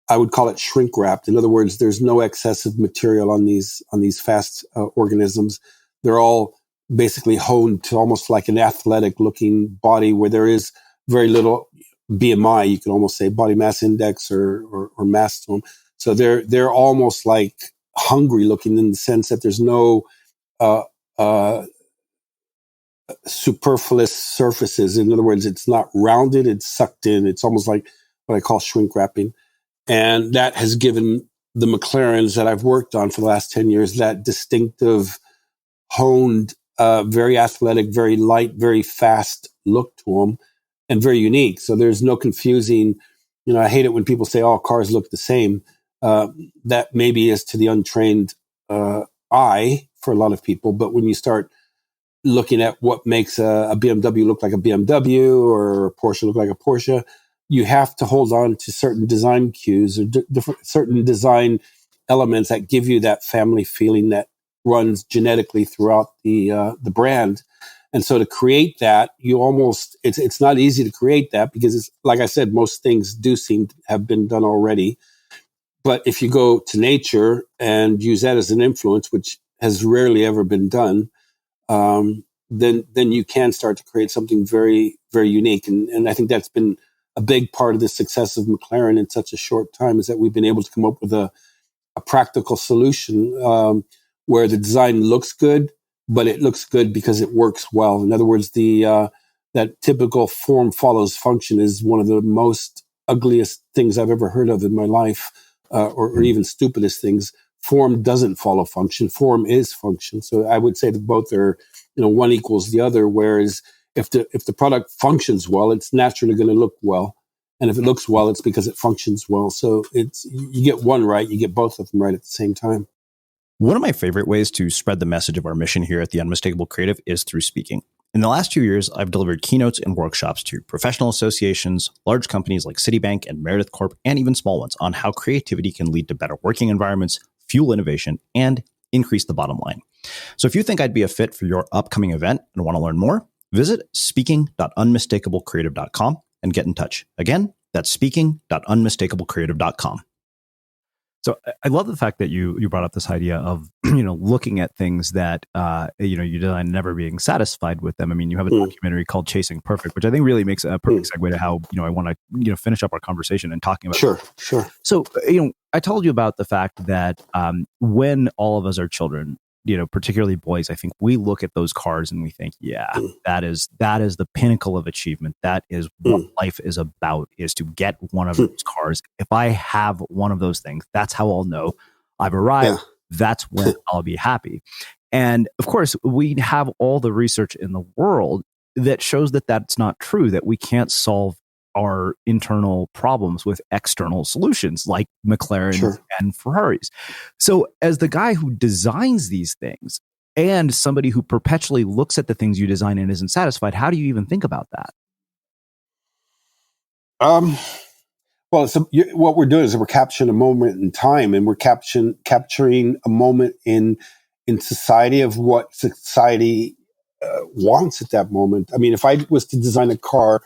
I would call it shrink wrapped. In other words, there's no excessive material on these fast organisms. They're all basically honed to almost like an athletic looking body where there is very little BMI, you could almost say body mass index or mass to them. So they're almost like hungry looking in the sense that there's no uh, uh, superfluous surfaces. In other words, it's not rounded, it's sucked in. It's almost like what I call shrink wrapping. And that has given the McLarens that I've worked on for the last 10 years that distinctive, honed, very athletic, very light, very fast look to them, and very unique. So there's no confusing. I hate it when people say, "Oh, cars look the same." That maybe is to the untrained eye for a lot of people, but when you start looking at what makes a BMW look like a BMW or a Porsche look like a Porsche, you have to hold on to certain design cues or certain design elements that give you that family feeling that runs genetically throughout the brand. And so to create that, it's not easy to create that because it's, like I said, most things do seem to have been done already. But if you go to nature and use that as an influence, which has rarely ever been done, then you can start to create something very, very unique. And I think that's been a big part of the success of McLaren in such a short time, is that we've been able to come up with a practical solution where the design looks good, but it looks good because it works well. In other words, that typical form follows function is one of the most ugliest things I've ever heard of in my life, or even stupidest things. Form doesn't follow function. Form is function. So I would say that both are, one equals the other. Whereas if the product functions well, it's naturally going to look well. And if it looks well, it's because it functions well. So you get one right, you get both of them right at the same time. One of my favorite ways to spread the message of our mission here at the Unmistakable Creative is through speaking. In the last 2 years, I've delivered keynotes and workshops to professional associations, large companies like Citibank and Meredith Corp, and even small ones on how creativity can lead to better working environments, fuel innovation, and increase the bottom line. So if you think I'd be a fit for your upcoming event and want to learn more, visit speaking.unmistakablecreative.com and get in touch. Again, that's speaking.unmistakablecreative.com. So I love the fact that you brought up this idea of, looking at things that, you design and never being satisfied with them. I mean, you have a documentary called Chasing Perfect, which I think really makes a perfect segue to how, I want to, finish up our conversation and talking about. Sure. So, I told you about the fact that when all of us are children, particularly boys, I think we look at those cars and we think, that is the pinnacle of achievement. That is what life is about, is to get one of those cars. If I have one of those things, that's how I'll know I've arrived. Yeah. That's when I'll be happy. And of course, we have all the research in the world that shows that that's not true, that we can't solve our internal problems with external solutions like McLaren and Ferraris. So as the guy who designs these things and somebody who perpetually looks at the things you design and isn't satisfied, how do you even think about that? Well, what we're doing is we're capturing a moment in time, and we're capturing a moment in society of what society wants at that moment. I mean, if I was to design a car,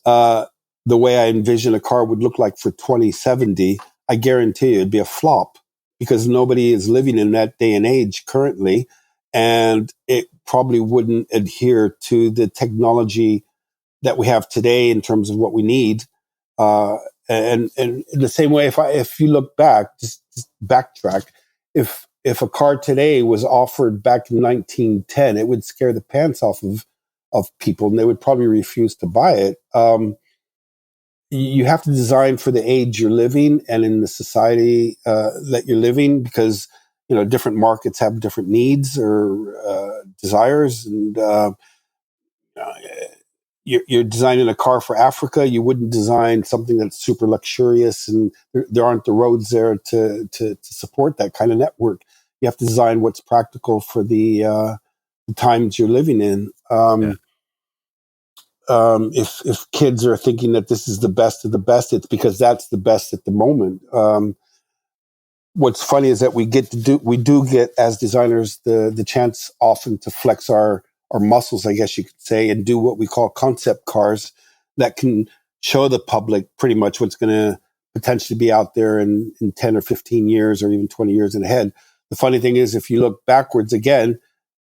the way I envision a car would look like for 2070, I guarantee you it'd be a flop because nobody is living in that day and age currently. And it probably wouldn't adhere to the technology that we have today in terms of what we need. And in the same way, if you look back, just backtrack, if a car today was offered back in 1910, it would scare the pants off of people, and they would probably refuse to buy it. You have to design for the age you're living and in the society that you're living, because different markets have different needs or desires. And you're designing a car for Africa, you wouldn't design something that's super luxurious, and there aren't the roads there to support that kind of network. You have to design what's practical for the times you're living in. If kids are thinking that this is the best of the best, it's because that's the best at the moment. What's funny is that we do get as designers the chance often to flex our muscles, I guess you could say, and do what we call concept cars that can show the public pretty much what's going to potentially be out there in 10 or 15 years or even 20 years ahead. The funny thing is, if you look backwards again,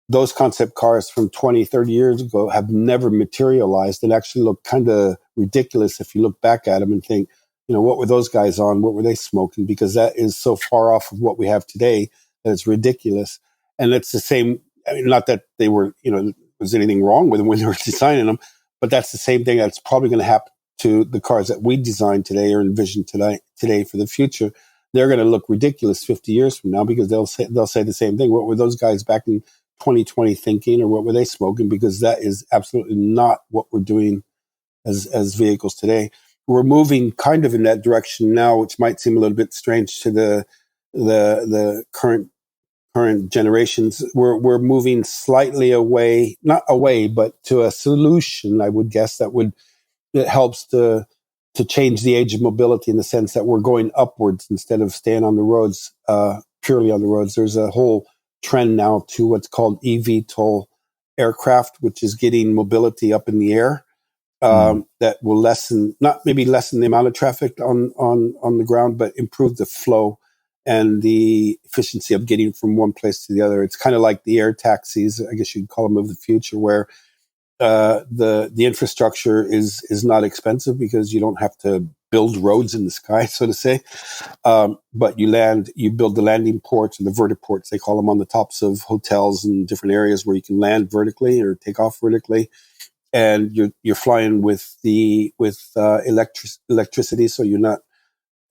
those concept cars from 20, 30 years ago have never materialized and actually look kind of ridiculous if you look back at them and think, what were those guys on? What were they smoking? Because that is so far off of what we have today that it's ridiculous. And it's the same. I mean, not that they were, was anything wrong with them when they were designing them, but that's the same thing that's probably going to happen to the cars that we design today or envision today for the future. They're going to look ridiculous 50 years from now because they'll say the same thing. What were those guys back in 2020 thinking, or what were they smoking? Because that is absolutely not what we're doing as vehicles today. We're moving kind of in that direction now, which might seem a little bit strange to the current generations. We're moving slightly away, not away, but to a solution, I would guess, that helps to change the age of mobility in the sense that we're going upwards instead of staying on the roads, purely on the roads. There's a whole trend now to what's called eVTOL aircraft, which is getting mobility up in the air. That will not maybe lessen the amount of traffic on the ground, but improve the flow and the efficiency of getting from one place to the other. It's kind of like the air taxis, I guess you'd call them, of the future, where the infrastructure is not expensive because you don't have to build roads in the sky, so to say. But you build the landing ports and the vertiports, they call them, on the tops of hotels and different areas where you can land vertically or take off vertically. And you're flying with electricity, so you're not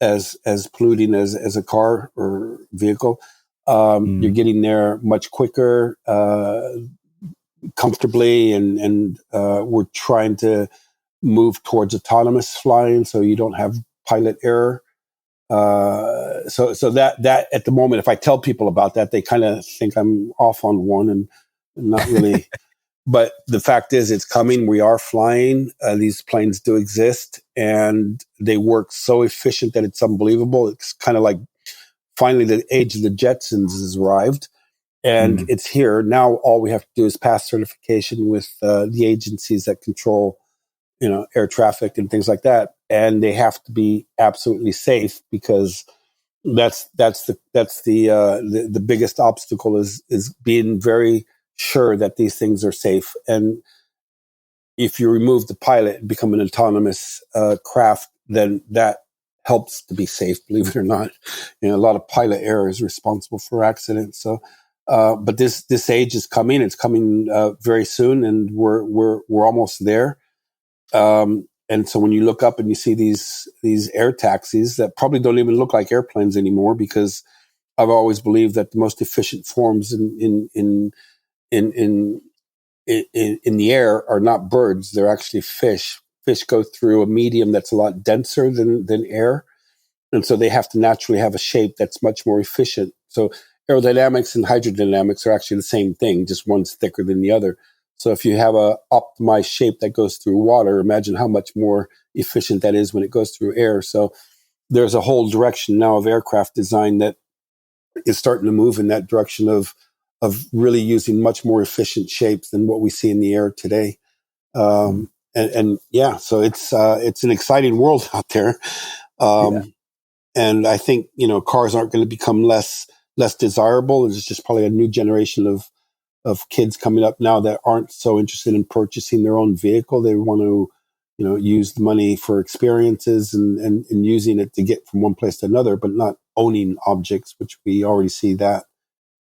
as polluting as a car or vehicle. You're getting there much quicker, comfortably, and we're trying to move towards autonomous flying, so you don't have pilot error. So that at the moment, if I tell people about that, they kind of think I'm off on one and not really. But the fact is, it's coming. We are flying. These planes do exist, and they work so efficient that it's unbelievable. It's kind of like finally the age of the Jetsons has arrived, and it's here. Now all we have to do is pass certification with the agencies that control, air traffic and things like that. And they have to be absolutely safe, because that's the biggest obstacle is being very sure that these things are safe. And if you remove the pilot and become an autonomous craft, then that helps to be safe, believe it or not. A lot of pilot error is responsible for accidents. So, but this age is coming. It's coming very soon, and we're almost there. And so when you look up and you see these air taxis that probably don't even look like airplanes anymore, because I've always believed that the most efficient forms in the air are not birds. They're actually fish. Fish go through a medium that's a lot denser than air. And so they have to naturally have a shape that's much more efficient. So aerodynamics and hydrodynamics are actually the same thing, just one's thicker than the other. So if you have a optimized shape that goes through water, imagine how much more efficient that is when it goes through air. So there's a whole direction now of aircraft design that is starting to move in that direction of really using much more efficient shapes than what we see in the air today. And yeah, so it's an exciting world out there. And I think, cars aren't going to become less desirable. There's just probably a new generation of kids coming up now that aren't so interested in purchasing their own vehicle. They want to, use the money for experiences and using it to get from one place to another, but not owning objects, which we already see that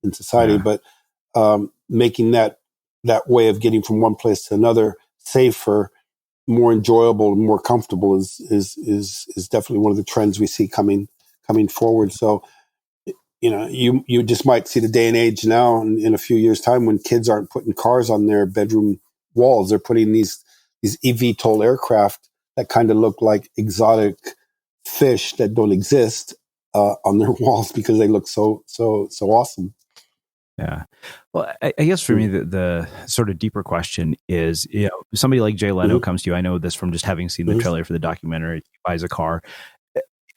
in society. But making that way of getting from one place to another safer, more enjoyable, and more comfortable is definitely one of the trends we see coming forward. So, you just might see the day and age now in a few years' time when kids aren't putting cars on their bedroom walls. They're putting these eVTOL aircraft that kind of look like exotic fish that don't exist on their walls because they look so awesome. Yeah. Well, I guess for me, the sort of deeper question is, somebody like Jay Leno comes to you. I know this from just having seen the trailer for the documentary. He buys a car.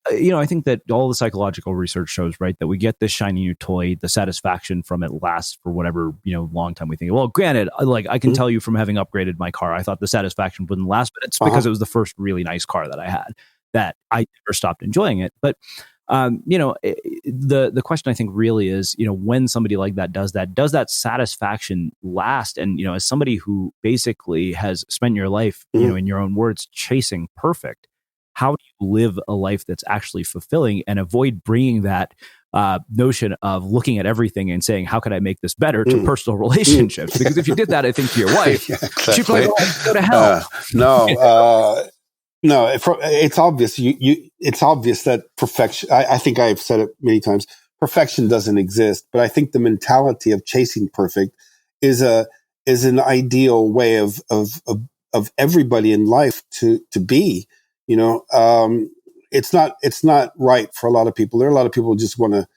I think that all the psychological research shows, right, that we get this shiny new toy, the satisfaction from it lasts for whatever, long time we think. Well, granted, I can tell you from having upgraded my car, I thought the satisfaction wouldn't last, but it's because it was the first really nice car that I had that I never stopped enjoying it. But The question I think really is, when somebody like that, does that satisfaction last? And, as somebody who basically has spent your life, in your own words, chasing perfect, how do you live a life that's actually fulfilling and avoid bringing that notion of looking at everything and saying, how could I make this better to personal relationships? Because if you did that, I think to your wife, yeah, exactly. she'd probably go to hell. No, it's obvious. It's obvious that perfection. I think I've said it many times. Perfection doesn't exist, but I think the mentality of chasing perfect is an ideal way of everybody in life to be. It's not right for a lot of people. There are a lot of people who just want to,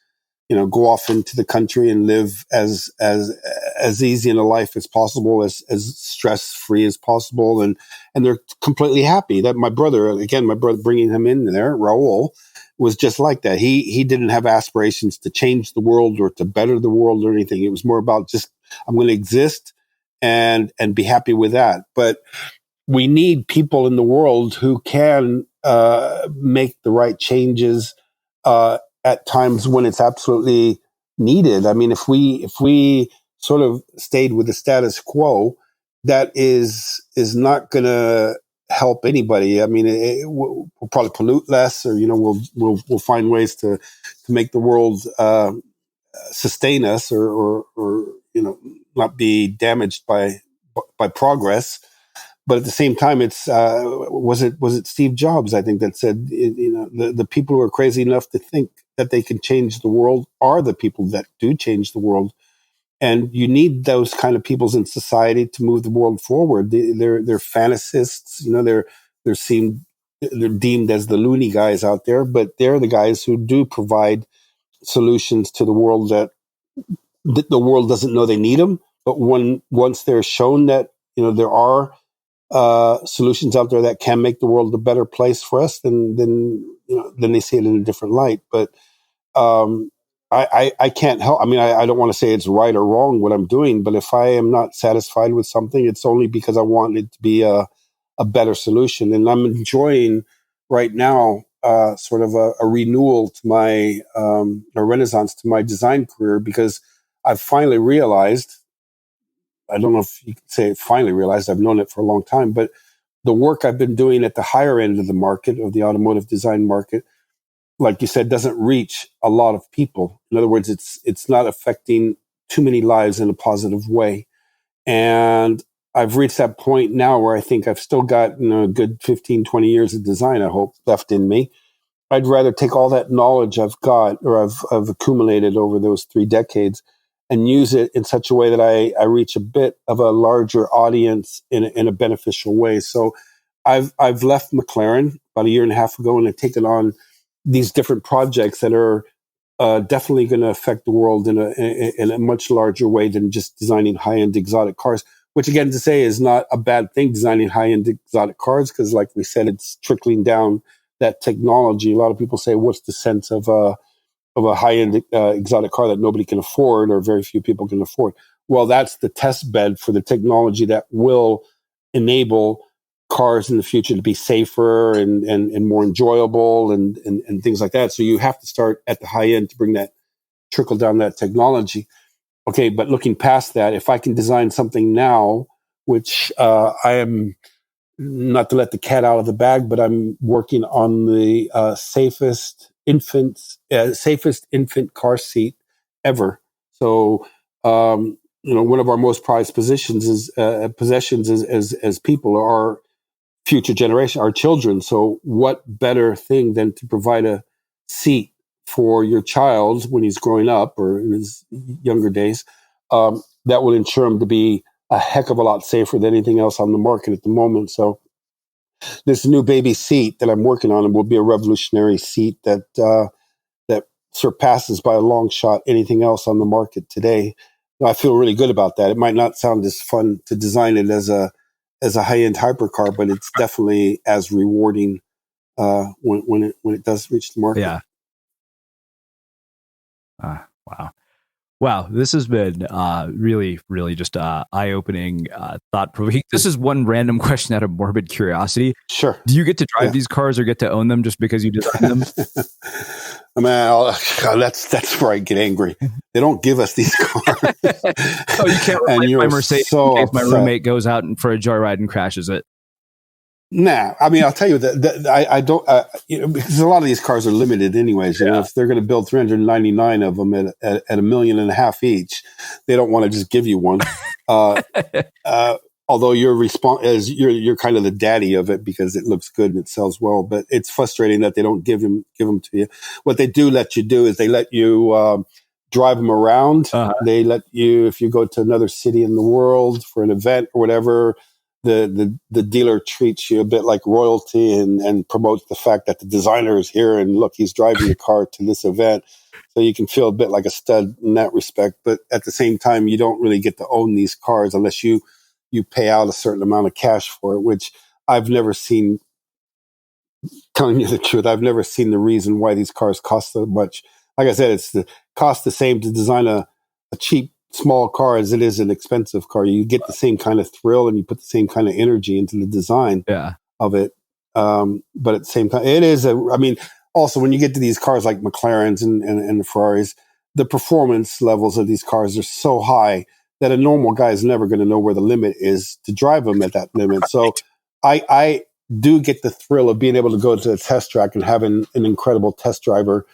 go off into the country and live as easy in a life as possible, as stress free as possible, and they're completely happy. That my brother bringing him in there, Raul, was just like that. He didn't have aspirations to change the world or to better the world or anything. It was more about just, I'm going to exist and be happy with that. But we need people in the world who can make the right changes at times when it's absolutely needed. I mean, if we sort of stayed with the status quo, that is not going to help anybody. I mean, we'll probably pollute less, or we'll find ways to make the world sustain us, or not be damaged by progress. But at the same time, it's was it Steve Jobs, I think, that said, the people who are crazy enough to think that they can change the world are the people that do change the world. And you need those kind of peoples in society to move the world forward. They're fantasists, they're deemed as the loony guys out there, but they're the guys who do provide solutions to the world that the world doesn't know they need them. But once they're shown that there are solutions out there that can make the world a better place for us, then they see it in a different light. But I can't help. I mean, I don't want to say it's right or wrong what I'm doing, but if I am not satisfied with something, it's only because I want it to be a better solution. And I'm enjoying right now sort of a renewal to my a renaissance to my design career, because I've finally realized. I don't know if you could say finally realized, I've known it for a long time, but the work I've been doing at the higher end of the market, of the automotive design market, like you said, doesn't reach a lot of people. In other words, it's not affecting too many lives in a positive way. And I've reached that point now where I think I've still got a good 15, 20 years of design, I hope, left in me. I'd rather take all that knowledge I've got, or I've accumulated over those 3 decades, and use it in such a way that I reach a bit of a larger audience in a beneficial way. So I've left McLaren about a year and a half ago, and I've taken on these different projects that are definitely going to affect the world in a much larger way than just designing high-end exotic cars, which again to say is not a bad thing, designing high-end exotic cars, because like we said, it's trickling down that technology. A lot of people say, what's the sense of a high-end exotic car that nobody can afford, or very few people can afford? Well, that's the test bed for the technology that will enable cars in the future to be safer and more enjoyable and things like that. So you have to start at the high end to bring that, trickle down that technology. Okay, but looking past that, if I can design something now, which I am, not to let the cat out of the bag, but I'm working on the safest infant car seat ever. So, one of our most prized possessions is as people are future generation, our children. So, what better thing than to provide a seat for your child when he's growing up or in his younger days, that will ensure him to be a heck of a lot safer than anything else on the market at the moment. So this new baby seat that I'm working on will be a revolutionary seat that surpasses by a long shot anything else on the market today. I feel really good about that. It might not sound as fun to design it as a high-end hypercar, but it's definitely as rewarding when it does reach the market. Yeah. Wow. Wow, this has been really, really just eye-opening, thought-provoking. This is one random question out of morbid curiosity. Sure. Do you get to drive these cars or get to own them just because you designed them? I mean, that's where I get angry. They don't give us these cars. Oh, you can't replace my Mercedes in case my roommate goes out for a joyride and crashes it. Nah, I mean, I'll tell you that I don't, because a lot of these cars are limited anyways. You know, if they're going to build 399 of them at $1.5 million each, they don't want to just give you one. Although you're kind of the daddy of it because it looks good and it sells well, but it's frustrating that they don't give them to you. What they do let you do is they let you drive them around. They let you, if you go to another city in the world for an event or whatever, the dealer treats you a bit like royalty and promotes the fact that the designer is here and look, he's driving the car to this event. So you can feel a bit like a stud in that respect. But at the same time, you don't really get to own these cars unless you pay out a certain amount of cash for it, which I've never seen. Telling you the truth, I've never seen the reason why these cars cost so much. Like I said, it's the cost the same to design a cheap small car as it is an expensive car. You get the same kind of thrill and you put the same kind of energy into the design of it. But at the same time, it is also when you get to these cars like McLarens and the Ferraris, the performance levels of these cars are so high that a normal guy is never going to know where the limit is to drive them at that limit. So I do get the thrill of being able to go to a test track and having an incredible test driver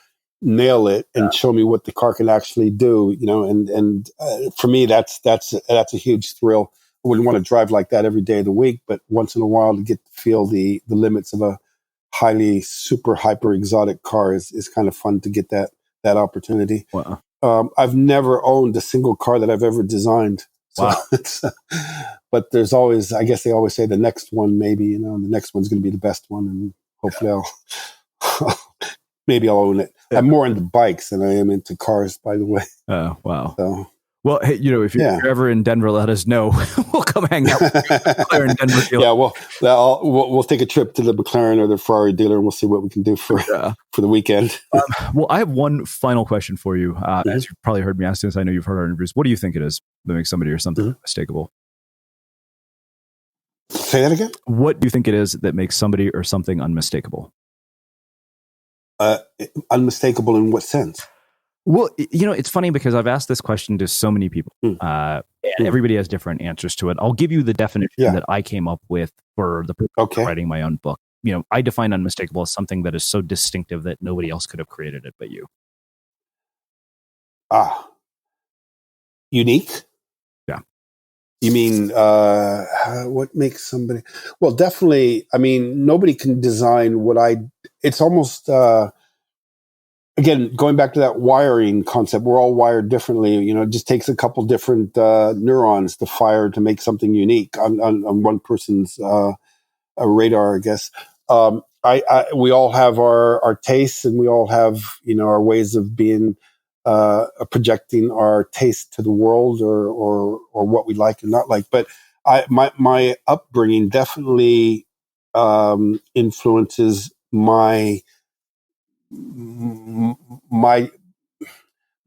nail it and show me what the car can actually do, you know, and for me, that's a huge thrill. I wouldn't want to drive like that every day of the week, but once in a while to get to feel the limits of a highly super hyper exotic car is kind of fun to get that opportunity. Wow. I've never owned a single car that I've ever designed. So but there's always, I guess they always say the next one, maybe, you know, the next one's going to be the best one. And hopefully maybe I'll own it. I'm more into bikes than I am into cars, by the way. Oh, wow. So, well, hey, you know, if you're ever in Denver, let us know. We'll come hang out with McLaren Denver dealer. Yeah, we'll take a trip to the McLaren or the Ferrari dealer and we'll see what we can do for the weekend. Well, I have one final question for you. As you've probably heard me ask this, I know you've heard our interviews. What do you think it is that makes somebody or something unmistakable? Say that again? What do you think it is that makes somebody or something unmistakable? Unmistakable in what sense? Well, you know, it's funny because I've asked this question to so many people, and everybody has different answers to it. I'll give you the definition that I came up with for the purpose of writing my own book. You know, I define unmistakable as something that is so distinctive that nobody else could have created it but you. Unique? Yeah. You mean, what makes somebody... Well, definitely, I mean, nobody can design it's almost... Again, going back to that wiring concept, we're all wired differently. You know, it just takes a couple different neurons to fire to make something unique on one person's radar, I guess. We all have our tastes, and we all have, you know, our ways of being projecting our taste to the world, or what we like and not like. But my upbringing definitely influences my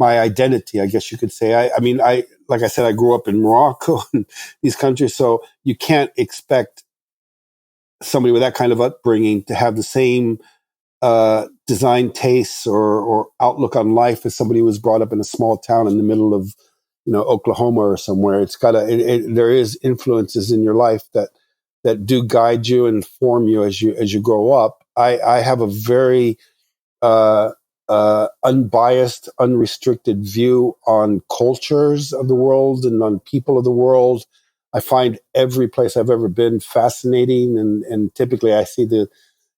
identity, I guess you could say. I mean, like I said, I grew up in Morocco and these countries, so you can't expect somebody with that kind of upbringing to have the same design tastes or outlook on life as somebody who was brought up in a small town in the middle of, you know, Oklahoma or somewhere. There is influences in your life that do guide you and form you as you grow up. I have a very unbiased, unrestricted view on cultures of the world and on people of the world. I find every place I've ever been fascinating, and typically I see there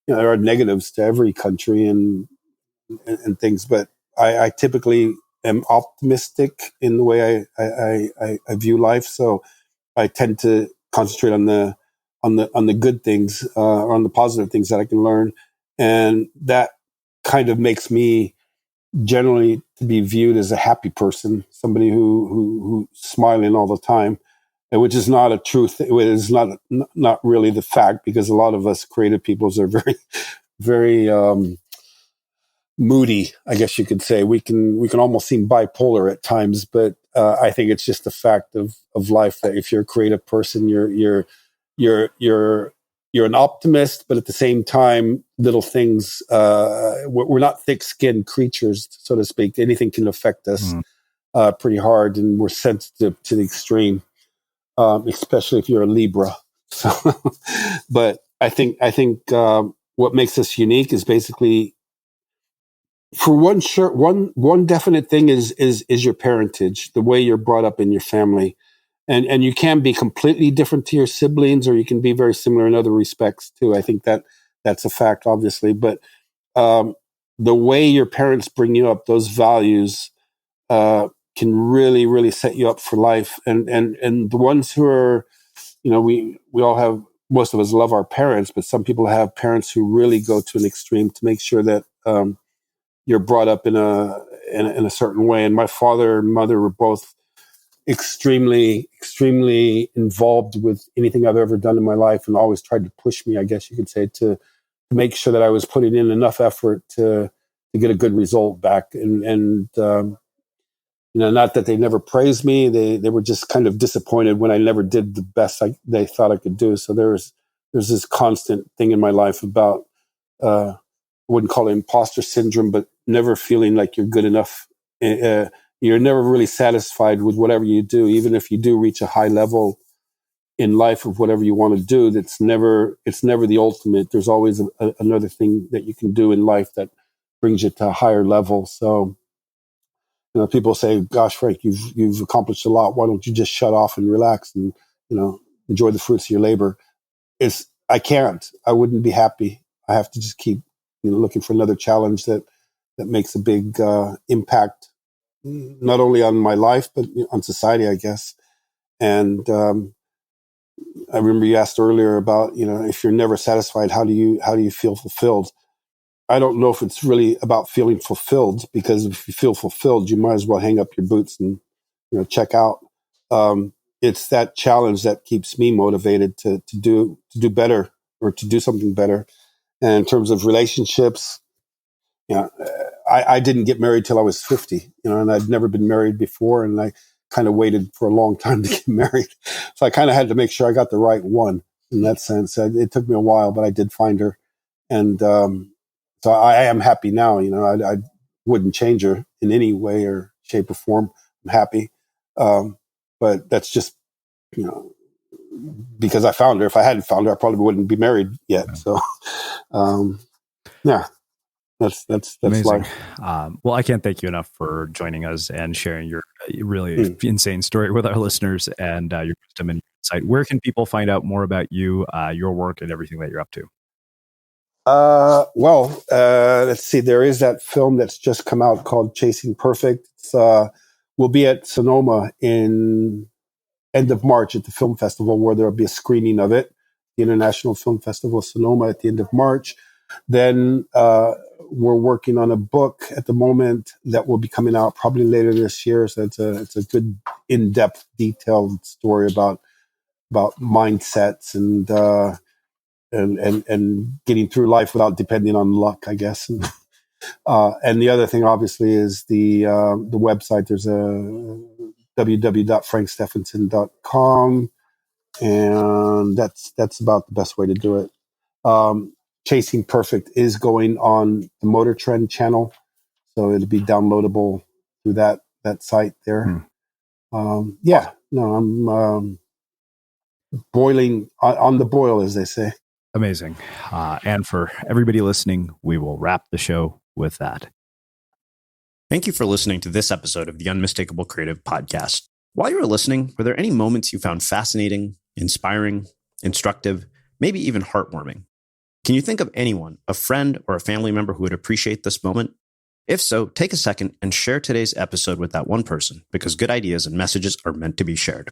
are negatives to every country and things, but I typically am optimistic in the way I view life. So I tend to concentrate on the good things, or on the positive things that I can learn, and that kind of makes me generally to be viewed as a happy person, somebody who's smiling all the time, which is not a truth. It is not really the fact, because a lot of us creative peoples are very, very moody, I guess you could say. We can almost seem bipolar at times, but I think it's just a fact of life that if you're a creative person, you're an optimist, but at the same time, little things. We're not thick-skinned creatures, so to speak. Anything can affect us pretty hard, and we're sensitive to the extreme, especially if you're a Libra. So, but I think what makes us unique is basically, for one definite thing is your parentage, the way you're brought up in your family. And you can be completely different to your siblings, or you can be very similar in other respects too. I think that's a fact, obviously. But the way your parents bring you up, those values can really, really set you up for life. And the ones who are, we all have, most of us love our parents, but some people have parents who really go to an extreme to make sure that you're brought up in a certain way. And my father and mother were both extremely, extremely involved with anything I've ever done in my life, and always tried to push me, I guess you could say, to make sure that I was putting in enough effort to get a good result back. And not that they never praised me. They were just kind of disappointed when I never did the best they thought I could do. So there's this constant thing in my life about, I wouldn't call it imposter syndrome, but never feeling like you're good enough. You're never really satisfied with whatever you do, even if you do reach a high level in life of whatever you want to do. It's never the ultimate. There's always another thing that you can do in life that brings you to a higher level. So, people say, "Gosh, Frank, you've accomplished a lot. Why don't you just shut off and relax and enjoy the fruits of your labor?" I can't. I wouldn't be happy. I have to just keep looking for another challenge that makes a big impact, not only on my life, but on society, I guess. And I remember you asked earlier about, if you're never satisfied, how do you feel fulfilled? I don't know if it's really about feeling fulfilled, because if you feel fulfilled, you might as well hang up your boots and, check out. It's that challenge that keeps me motivated to do better, or to do something better. And in terms of relationships, I didn't get married till I was 50, and I'd never been married before, and I kind of waited for a long time to get married. So I kind of had to make sure I got the right one in that sense. It took me a while, but I did find her. And so I am happy now. I wouldn't change her in any way or shape or form. I'm happy. But that's just, because I found her. If I hadn't found her, I probably wouldn't be married yet. So, yeah. That's amazing. life. Well, I can't thank you enough for joining us and sharing your really insane story with our listeners, and your wisdom and insight. Where can people find out more about you, your work, and everything that you're up to? Let's see. There is that film that's just come out called Chasing Perfect. We'll be at Sonoma in end of March at the film festival, where there'll be a screening of it. The International Film Festival of Sonoma at the end of March. Then we're working on a book at the moment that will be coming out probably later this year. So it's a good, in-depth, detailed story about mindsets and getting through life without depending on luck, I guess. And the other thing, obviously, is the website. There's a www.frankstephenson.com, and that's about the best way to do it. Chasing Perfect is going on the Motor Trend channel, so it'll be downloadable through that site there. I'm boiling on the boil, as they say. Amazing. And for everybody listening, we will wrap the show with that. Thank you for listening to this episode of the Unmistakable Creative podcast. While you were listening, were there any moments you found fascinating, inspiring, instructive, maybe even heartwarming? Can you think of anyone, a friend or a family member who would appreciate this moment? If so, take a second and share today's episode with that one person, because good ideas and messages are meant to be shared.